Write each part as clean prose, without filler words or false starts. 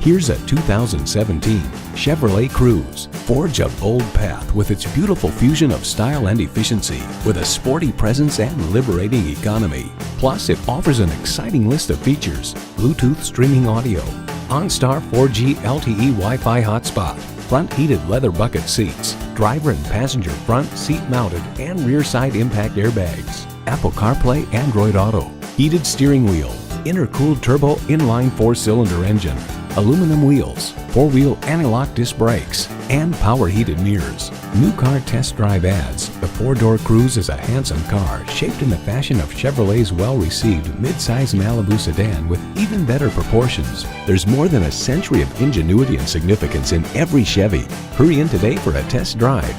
Here's a 2017 Chevrolet Cruze. Forge a bold path with its beautiful fusion of style and efficiency with a sporty presence and liberating economy. Plus, it offers an exciting list of features: Bluetooth streaming audio, OnStar 4G LTE Wi-Fi hotspot, front heated leather bucket seats, driver and passenger front seat mounted and rear side impact airbags, Apple CarPlay, Android Auto, heated steering wheel, intercooled turbo inline 4-cylinder engine, aluminum wheels, 4-wheel anti-lock disc brakes, and power heated mirrors. New Car Test Drive adds the 4-door Cruze is a handsome car shaped in the fashion of Chevrolet's well-received midsize Malibu sedan with even better proportions. There's more than a century of ingenuity and significance in every Chevy. Hurry in today for a test drive.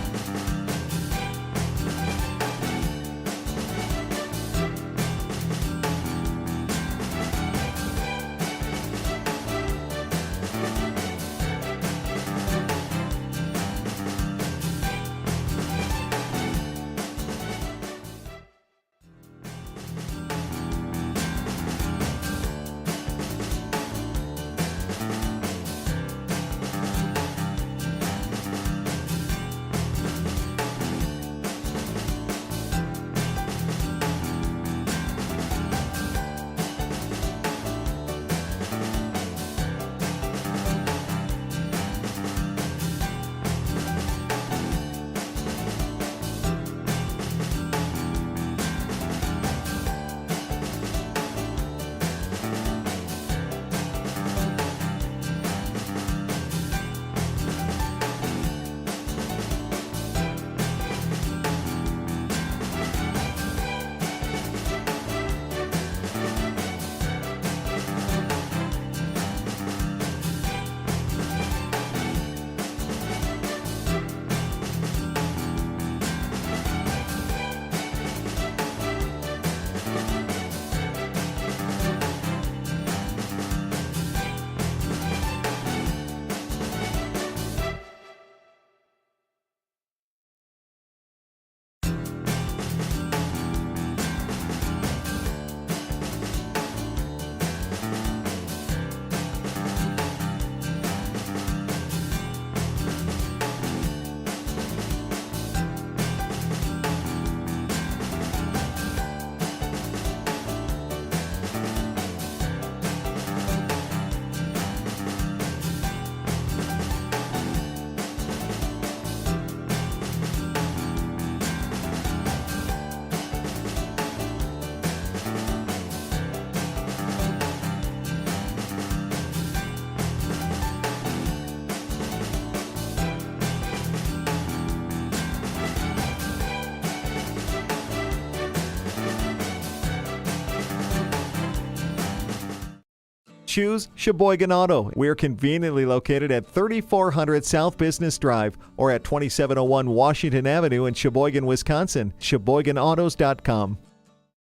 Choose Sheboygan Auto. We're conveniently located at 3400 South Business Drive or at 2701 Washington Avenue in Sheboygan, Wisconsin. SheboyganAutos.com.